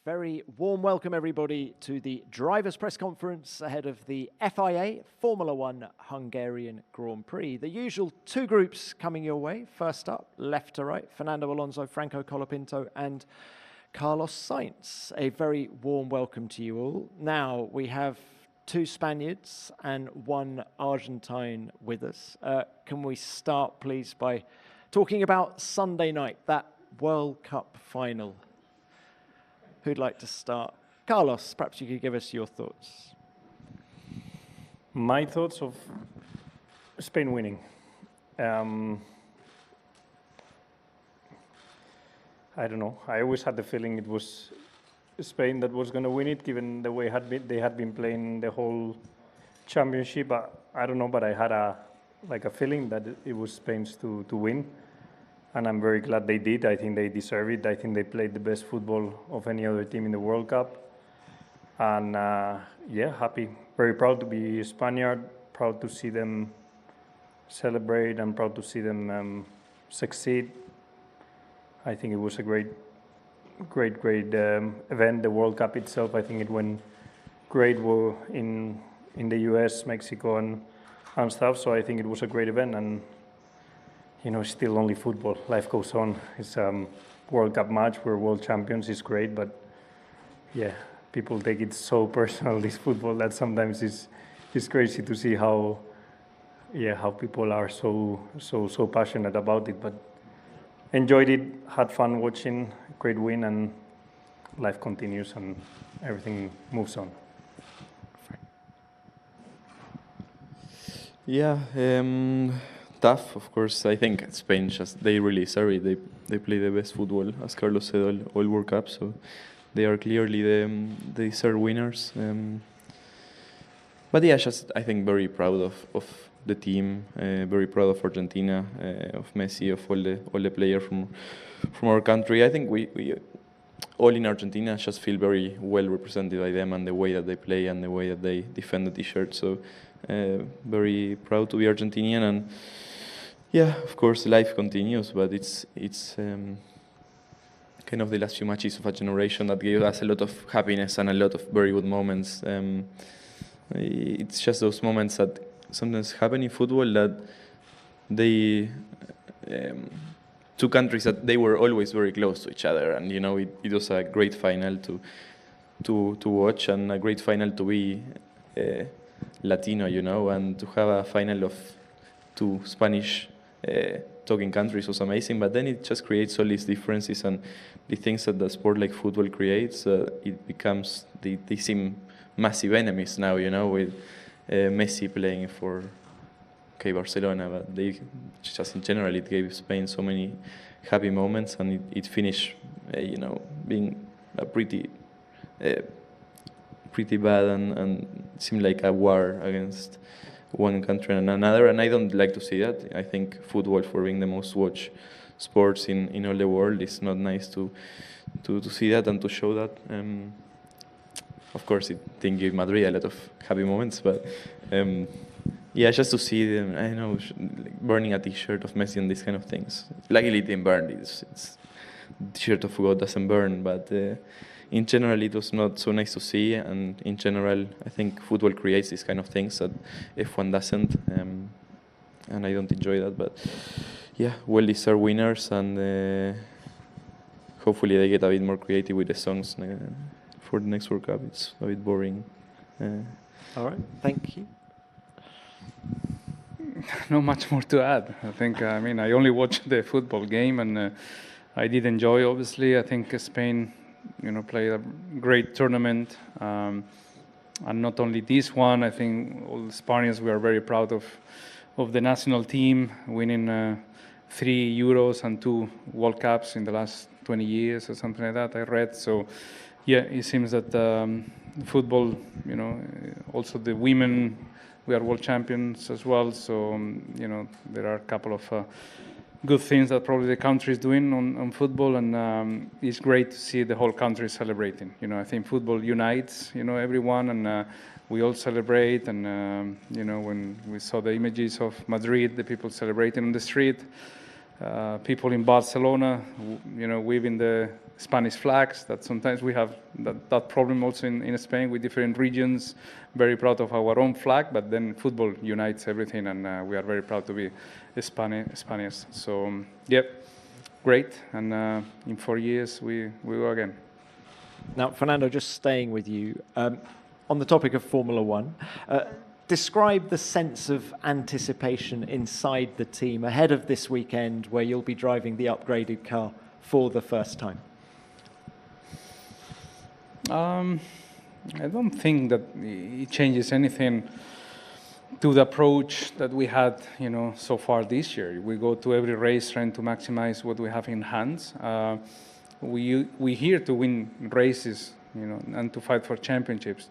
Very warm welcome, everybody, to the drivers' press conference ahead of the FIA Formula One Hungarian Grand Prix. The usual two groups coming your way. First up, left to right, Fernando Alonso, Franco Colapinto, and Carlos Sainz. A very warm welcome to you all. Now, we have two Spaniards and one Argentine with us. Can we start, please, by talking about Sunday night, that World Cup final? Who'd like to start? Carlos, perhaps you could give us your thoughts. My thoughts of Spain winning. I don't know. I always had the feeling it was Spain that was going to win it, given the way they had been playing the whole championship. I don't know, but I had a feeling that it was Spain's to win. And I'm very glad they did. I think they deserve it. I think they played the best football of any other team in the World Cup. And happy, very proud to be a Spaniard, proud to see them celebrate and proud to see them succeed. I think it was a great event. The World Cup itself, I think it went great in the US, Mexico and stuff. So I think it was a great event. And it's still only football. Life goes on. It's a World Cup match. We're world champions. It's great, but people take it so personal, this football, that sometimes it's crazy to see how people are so passionate about it. But enjoyed it, had fun watching, great win, and life continues and everything moves on. Yeah. Tough, of course. I think Spain they really sorry. They play the best football, as Carlos said, all World Cup. So they are clearly the deserved winners. But yeah, I think very proud of the team. Very proud of Argentina, of Messi, of all the players from our country. I think we all in Argentina just feel very well represented by them and the way that they play and the way that they defend the T-shirt. So very proud to be Argentinian. And yeah, of course, life continues, but it's kind of the last few matches of a generation that gave us a lot of happiness and a lot of very good moments. It's just those moments that sometimes happen in football that they two countries that they were always very close to each other, and it was a great final to watch and a great final to be Latino, and to have a final of two Spanish talking countries was amazing. But then it just creates all these differences and the things that the sport like football creates. It becomes they seem massive enemies now, with Messi playing for Barcelona, but they just in general it gave Spain so many happy moments, and it finished being a pretty bad and it seemed like a war against one country and another, and I don't like to see that. I think football, for being the most watched sports in all the world, is not nice to see that and to show that. Of course, it didn't give Madrid a lot of happy moments, but just to see them, I know, burning a T-shirt of Messi and these kind of things. Luckily, it didn't burn. It's the T-shirt of God doesn't burn, but in general, it was not so nice to see. And in general, I think football creates these kind of things that F1 doesn't, and I don't enjoy that. But yeah, well-deserved winners, and hopefully they get a bit more creative with the songs for the next World Cup. It's a bit boring. All right, thank you. Not much more to add. I think, I only watched the football game, and I did enjoy, obviously. I think Spain, played a great tournament. And not only this one, I think all the Spaniards, we are very proud of the national team, winning 3 Euros and 2 World Cups in the last 20 years or something like that, I read. So, yeah, it seems that football, also the women, we are world champions as well. So, there are a couple of good things that probably the country is doing on football, and it's great to see the whole country celebrating. I think football unites, everyone, and we all celebrate. And, when we saw the images of Madrid, the people celebrating on the street, people in Barcelona, waving the Spanish flags. That sometimes we have that problem also in Spain with different regions. Very proud of our own flag, but then football unites everything, and we are very proud to be Spanish. So great, and in 4 years we go again. Now, Fernando, just staying with you, on the topic of Formula One, describe the sense of anticipation inside the team ahead of this weekend where you'll be driving the upgraded car for the first time. I don't think that it changes anything to the approach that we had, so far this year. We go to every race trying to maximize what we have in hands. We here to win races, and to fight for championships.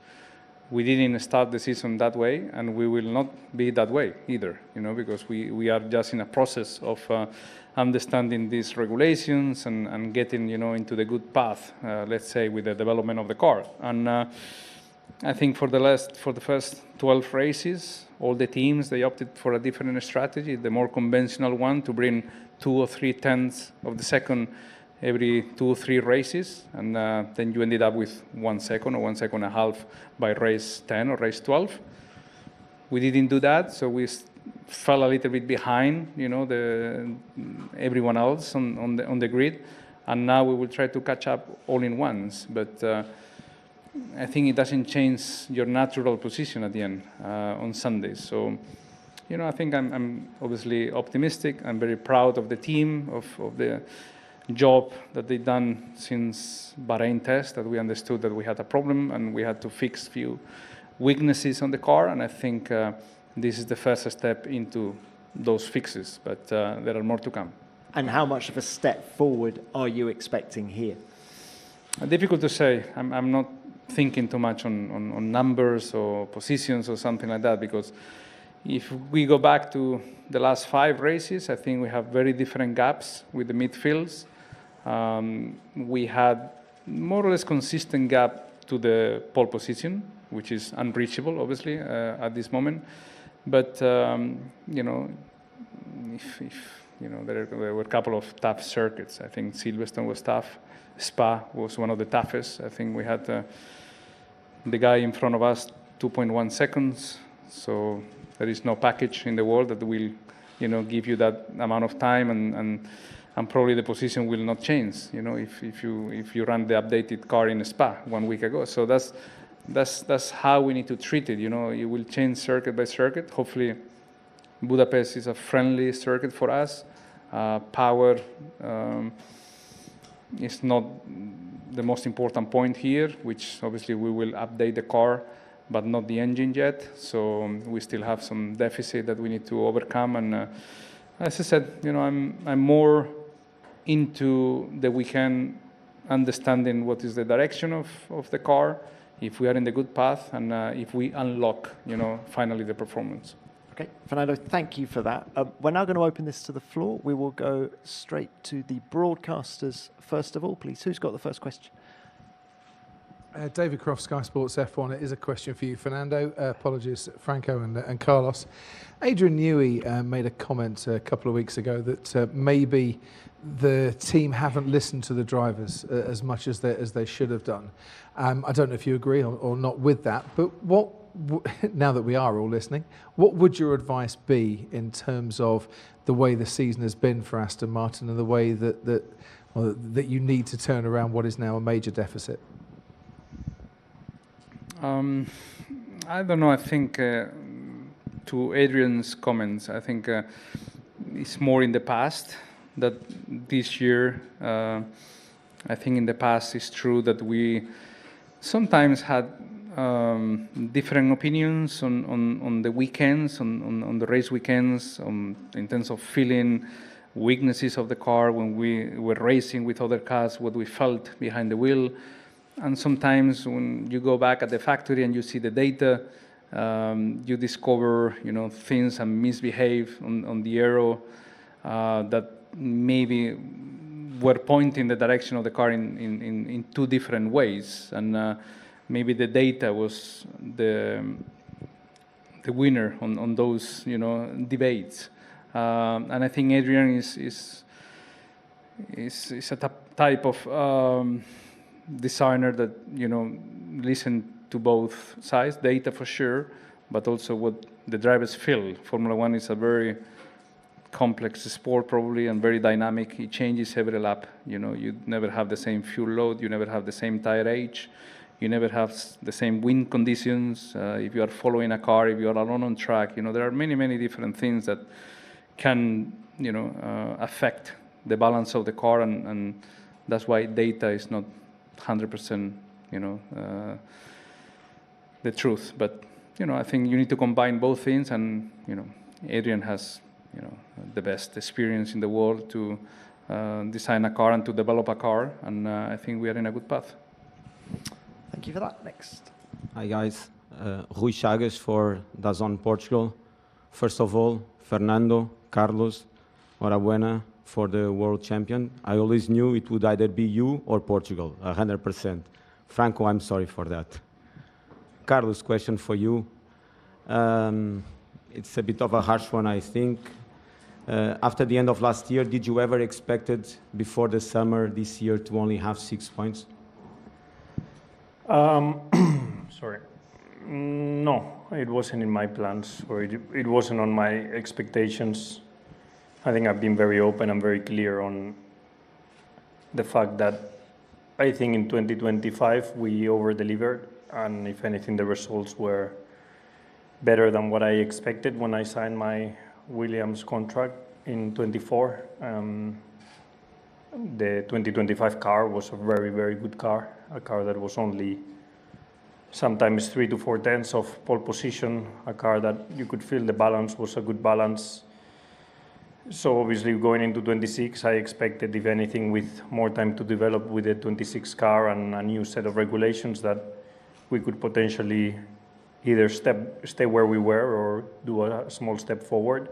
We didn't start the season that way, and we will not be that way either, because we are just in a process of understanding these regulations and getting, into the good path, let's say, with the development of the car. And I think for the first 12 races, all the teams, they opted for a different strategy, the more conventional one, to bring 2 or 3 tenths of the second every 2 or 3 races, and then you ended up with 1 second or 1.5 seconds by race 10 or race 12. We didn't do that, so we fell a little bit behind, everyone else on the grid, and now we will try to catch up all in once. But I think it doesn't change your natural position at the end on Sundays. So, I think I'm obviously optimistic. I'm very proud of the team, of the job that they've done since Bahrain test, that we understood that we had a problem and we had to fix few weaknesses on the car, and I think this is the first step into those fixes, but there are more to come. And how much of a step forward are you expecting here? Difficult to say. I'm not thinking too much on numbers or positions or something like that, because if we go back to the last 5 races, I think we have very different gaps with the midfields. We had more or less consistent gap to the pole position, which is unreachable, obviously, at this moment. But there were a couple of tough circuits. I think Silverstone was tough. Spa was one of the toughest. I think we had the guy in front of us 2.1 seconds. So there is no package in the world that will, give you that amount of time, and probably the position will not change. If you run the updated car in Spa 1 week ago. So that's how we need to treat it. You will change circuit by circuit. Hopefully, Budapest is a friendly circuit for us. Power is not the most important point here, which obviously we will update the car, but not the engine yet. So we still have some deficit that we need to overcome. And as I said, I'm more into the weekend understanding what is the direction of the car, if we are in the good path, and if we unlock, finally the performance. Okay, Fernando, thank you for that. We're now going to open this to the floor. We will go straight to the broadcasters first of all, please. Who's got the first question? David Croft, Sky Sports F1. It is a question for you, Fernando. Apologies, Franco and Carlos. Adrian Newey made a comment a couple of weeks ago that maybe the team haven't listened to the drivers as much as they should have done. I don't know if you agree or not with that, but now that we are all listening, what would your advice be in terms of the way the season has been for Aston Martin and the way that you need to turn around what is now a major deficit? I don't know. I think to Adrian's comments, I think it's more in the past that this year. I think in the past it's true that we sometimes had different opinions on the weekends, on the race weekends, in terms of feeling weaknesses of the car when we were racing with other cars, what we felt behind the wheel. And sometimes when you go back at the factory and you see the data, you discover, things and misbehave on the aero that maybe were pointing the direction of the car in 2 different ways. And maybe the data was the winner on those, debates. And I think Adrian is is a type of designer that, you know, listen to both sides, data for sure, but also what the drivers feel. Formula One is a very complex sport probably and very dynamic. It changes every lap. You know, you never have the same fuel load, you never have the same tire age, you never have the same wind conditions. If you are following a car, if you are alone on track, you know, there are many, many different things that can, you know, affect the balance of the car, and that's why data is not 100%, you know, the truth. But, you know, I think you need to combine both things, and, you know, Adrian has, you know, the best experience in the world to design a car and to develop a car, and I think we are in a good path. Thank you for that. Next. Hi guys, Rui Chagas for DAZN Portugal. First of all, Fernando, Carlos, Enhorabuena for the world champion. I always knew it would either be you or Portugal, 100%. Franco, I'm sorry for that. Carlos, question for you. It's a bit of a harsh one, I think. After the end of last year, did you ever expected before the summer this year to only have 6 points? Sorry. No, it wasn't in my plans, or it wasn't on my expectations. I think I've been very open and very clear on the fact that I think in 2025 we over-delivered, and if anything, the results were better than what I expected when I signed my Williams contract in 24. The 2025 car was a very, very good car, a car that was only sometimes 3 to 4 tenths of pole position, a car that you could feel the balance was a good balance. So obviously going into 26, I expected, if anything, with more time to develop with the 26 car and a new set of regulations, that we could potentially either stay where we were or do a small step forward.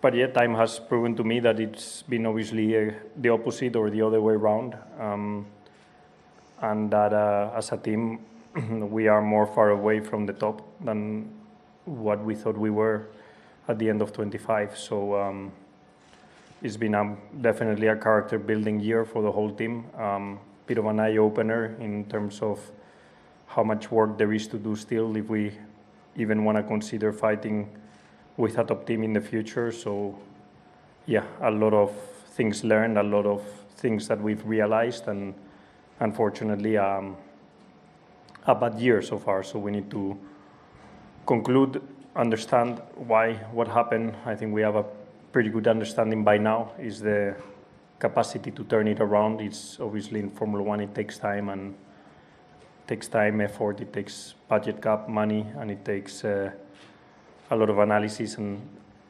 But yet time has proven to me that it's been obviously the opposite or the other way around, and that as a team we are more far away from the top than what we thought we were at the end of 25. So it's been definitely a character building year for the whole team. Bit of an eye opener in terms of how much work there is to do still if we even want to consider fighting with a top team in the future. So yeah, a lot of things learned, a lot of things that we've realized, and unfortunately a bad year so far. So we need to conclude, understand why, what happened. I think we have a pretty good understanding by now, is the capacity to turn it around. It's obviously in Formula One, it takes time, and takes time, effort, it takes budget cap, money, and it takes a lot of analysis, and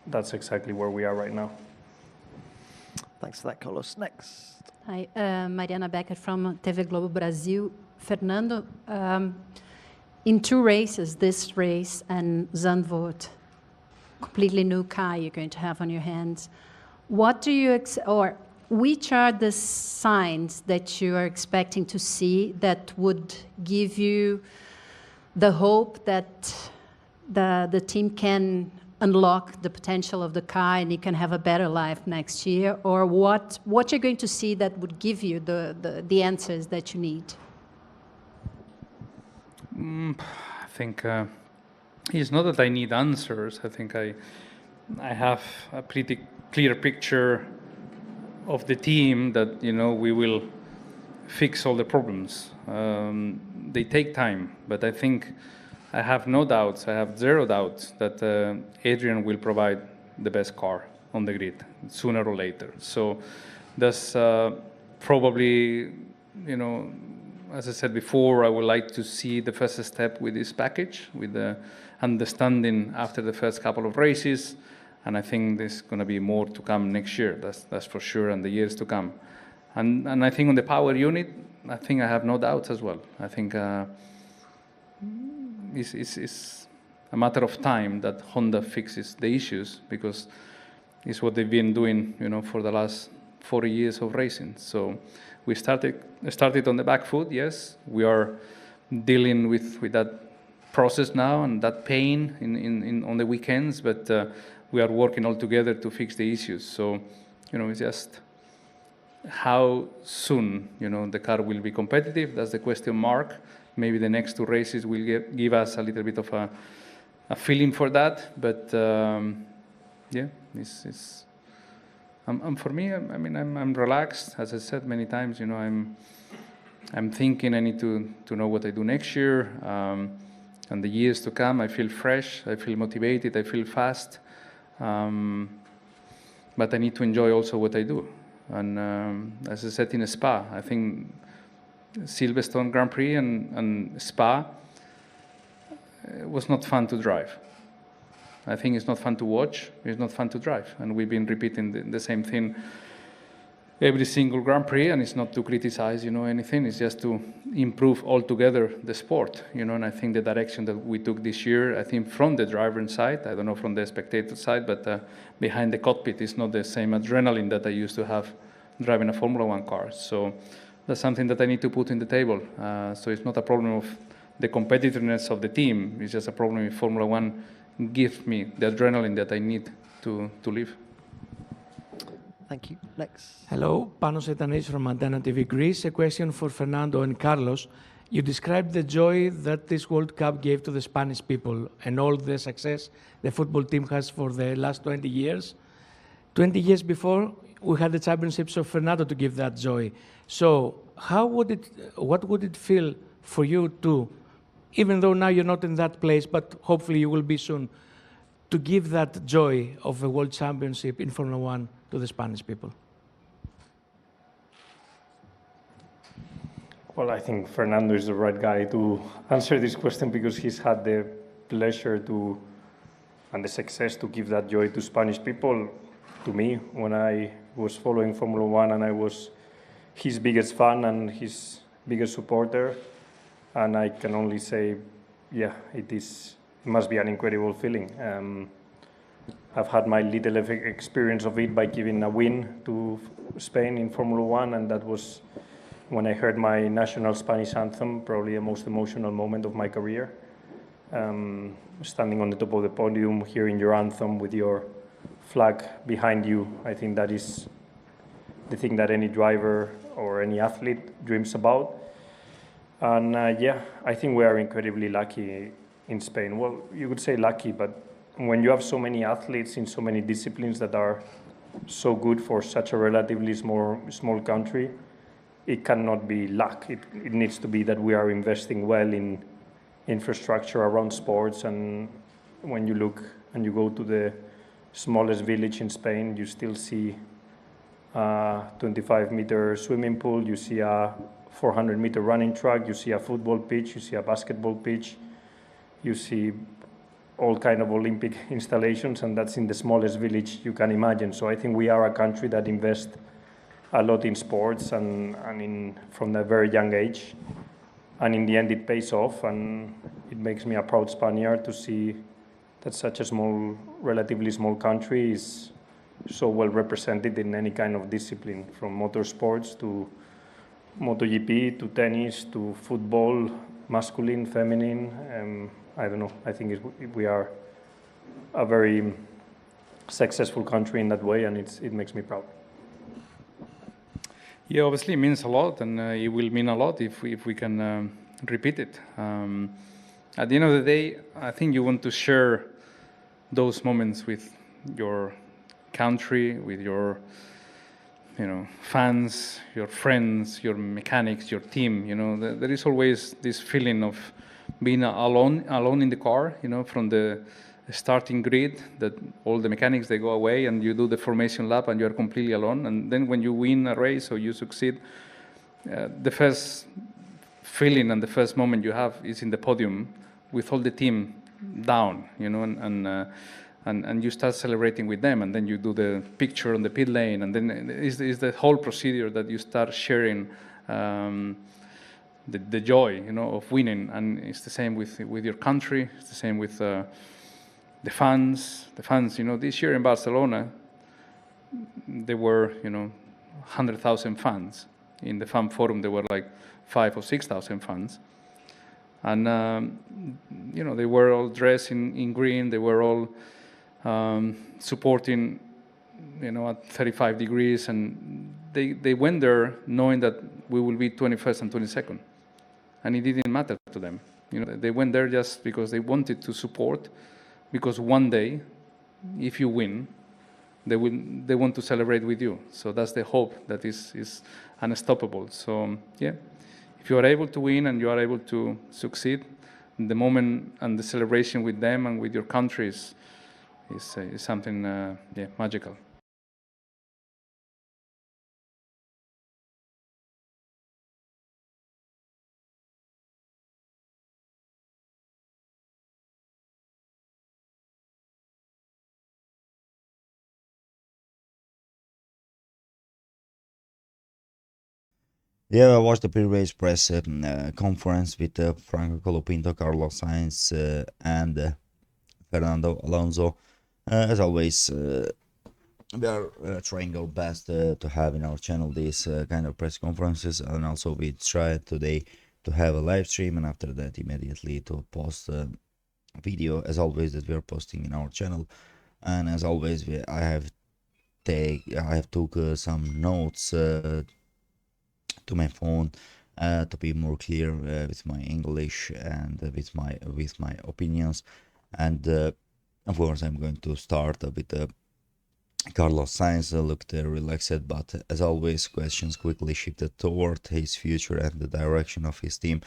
that's exactly where we are right now. Thanks for that, Carlos. Next. Hi, Mariana Becker from TV Globo Brasil. Fernando, in 2 races, this race and Zandvoort, completely new car you're going to have on your hands. What do you which are the signs that you are expecting to see that would give you the hope that the team can unlock the potential of the car and it can have a better life next year? Or what you're going to see that would give you the answers that you need? I think it's not that I need answers. I think I have a pretty clear picture of the team that, you know, we will fix all the problems. They take time, but I think I have no doubts, I have 0 doubts that Adrian will provide the best car on the grid sooner or later. So that's probably, you know, as I said before, I would like to see the first step with this package, with the understanding after the first couple of races, and I think there's going to be more to come next year, that's for sure, and the years to come. And I think on the power unit, I think I have no doubts as well. I think it's a matter of time that Honda fixes the issues, because it's what they've been doing, you know, for the last 40 years of racing. So we started on the back foot, yes. We are dealing with that process now and that pain on the weekends, but we are working all together to fix the issues. So, you know, it's just how soon, the car will be competitive. That's the question mark. Maybe the next 2 races will give us a little bit of a feeling for that. But yeah, for me, I'm relaxed. As I said many times, I'm thinking I need to know what I do next year. And the years to come, I feel fresh, I feel motivated, I feel fast. But I need to enjoy also what I do. And as I said in Spa, I think Silverstone Grand Prix and Spa was not fun to drive. I think it's not fun to watch, it's not fun to drive. And we've been repeating the same thing every single Grand Prix, and it's not to criticize, anything, it's just to improve altogether the sport, and I think the direction that we took this year, I think from the driver's side, I don't know from the spectator side, but behind the cockpit is not the same adrenaline that I used to have driving a Formula One car. So that's something that I need to put in the table. So it's not a problem of the competitiveness of the team, it's just a problem if Formula One gives me the adrenaline that I need to live. Thank you. Next. Hello, Panos Etanis from Antena TV Greece. A question for Fernando and Carlos. You described the joy that this World Cup gave to the Spanish people and all the success the football team has for the last 20 years. 20 years before, we had the championships of Fernando to give that joy. So what would it feel for you to, even though now you're not in that place, but hopefully you will be soon, to give that joy of a World Championship in Formula One to the Spanish people? Well, I think Fernando is the right guy to answer this question because he's had the pleasure and the success to give that joy to Spanish people. To me, when I was following Formula One and I was his biggest fan and his biggest supporter, and I can only say, yeah, it must be an incredible feeling. I've had my little experience of it by giving a win to Spain in Formula One, and that was when I heard my national Spanish anthem, probably the most emotional moment of my career. Standing on the top of the podium, hearing your anthem with your flag behind you, I think that is the thing that any driver or any athlete dreams about. And yeah, I think we are incredibly lucky in Spain. Well, you could say lucky, but when you have so many athletes in so many disciplines that are so good for such a relatively small country, it cannot be luck. It needs to be that we are investing well in infrastructure around sports. And when you look and you go to the smallest village in Spain, you still see a 25-meter swimming pool, you see a 400-meter running track, you see a football pitch, you see a basketball pitch, you see all kind of Olympic installations, and that's in the smallest village you can imagine. So I think we are a country that invests a lot in sports and from a very young age. And in the end, it pays off, and it makes me a proud Spaniard to see that such a relatively small country is so well represented in any kind of discipline, from motorsports to MotoGP to tennis to football, masculine, feminine. I don't know. I think we are a very successful country in that way, and it makes me proud. Yeah, obviously it means a lot, and it will mean a lot if we can repeat it. At the end of the day, I think you want to share those moments with your country, with your fans, your friends, your mechanics, your team. There is always this feeling of being alone in the car, from the starting grid, that all the mechanics, they go away and you do the formation lap and you're completely alone. And then when you win a race or you succeed, the first feeling and the first moment you have is in the podium with all the team down, and you start celebrating with them, and then you do the picture on the pit lane, and then it's the whole procedure that you start sharing the joy, of winning. And it's the same with your country. It's the same with the fans. The fans, this year in Barcelona, there were 100,000 fans. In the fan forum, there were like 5,000 or 6,000 fans, and they were all dressed in green. They were all supporting, at 35 degrees, and they went there knowing that we will be 21st and 22nd, and it didn't matter to them. They went there just because they wanted to support, because one day, if you win, they want to celebrate with you. So that's the hope that is unstoppable. So yeah, if you are able to win and you are able to succeed, the moment and the celebration with them and with your country is something magical. Yeah, I watched the pre-race press conference with Franco Colapinto, Carlos Sainz, and Fernando Alonso. As always, we are trying our best to have in our channel these kind of press conferences, and also we tried today to have a live stream, and after that immediately to post a video, as always, that we are posting in our channel. And as always, I have took some notes to my phone to be more clear with my English and with my opinions. And of course, I'm going to start with Carlos Sainz. Looked relaxed, but as always, questions quickly shifted toward his future and the direction of his team.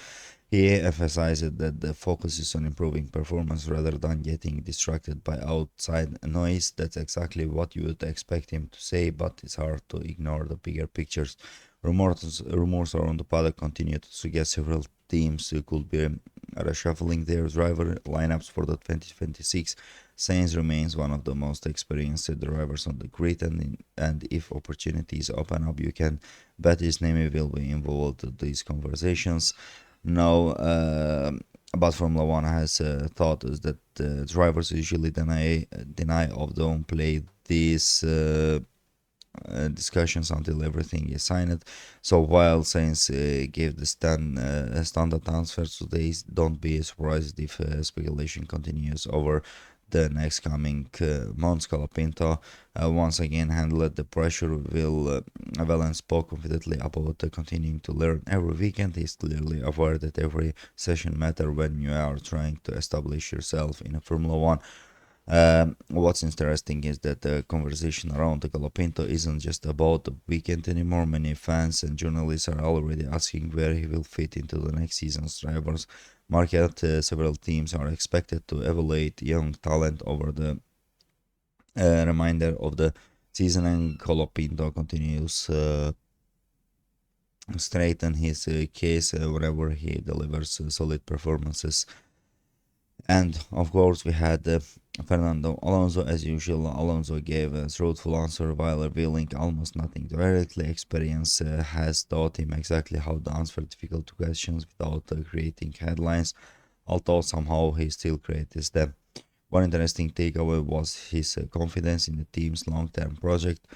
He emphasized that the focus is on improving performance rather than getting distracted by outside noise. That's exactly what you would expect him to say, but it's hard to ignore the bigger pictures. Rumors around the paddock continue to suggest several teams could be reshuffling their driver lineups for the 2026. Sainz remains one of the most experienced drivers on the grid, and if opportunities open up, you can bet his name will be involved in these conversations. Now, but Formula One has taught us that drivers usually deny or don't play these discussions until everything is signed. So while Sainz gave the standard answers today, don't be surprised if speculation continues over the next coming months. Colapinto once again handled the pressure well and spoke confidently about continuing to learn every weekend. He's clearly aware that every session matters when you are trying to establish yourself in a Formula One. What's interesting is that the conversation around the Colapinto isn't just about the weekend anymore. Many fans and journalists are already asking where he will fit into the next season's drivers market. Several teams are expected to evaluate young talent over the remainder of the season, and Colapinto continues straighten his case whenever he delivers solid performances. And of course, we had Fernando Alonso. As usual, Alonso gave a truthful answer while revealing almost nothing directly. Experience has taught him exactly how to answer difficult questions without creating headlines, although somehow he still creates them. One interesting takeaway was his confidence in the team's long-term project.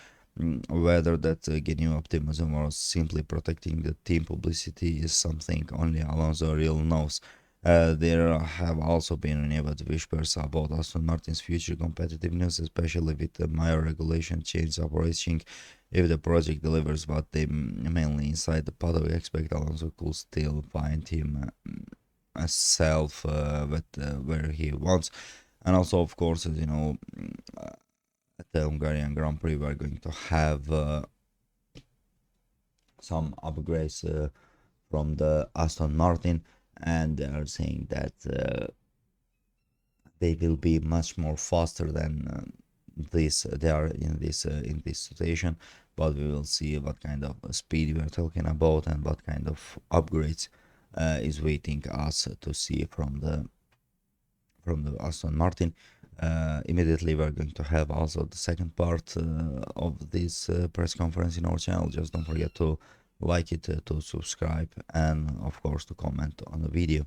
Whether that's genuine optimism or simply protecting the team publicity is something only Alonso really knows. There have also been renewed whispers about Aston Martin's future competitiveness, especially with the major regulation change approaching. If the project delivers what they mainly inside the paddock expect, Alonso could still find him self where he wants. And also, of course, as you know, at the Hungarian Grand Prix, we're going to have some upgrades from the Aston Martin, and they are saying that they will be much more faster than they are in this situation. But we will see what kind of speed we are talking about and what kind of upgrades is waiting us to see from the Aston Martin. Immediately we're going to have also the second part of this press conference in our channel. Just don't forget to like it, to subscribe, and of course to comment on the video.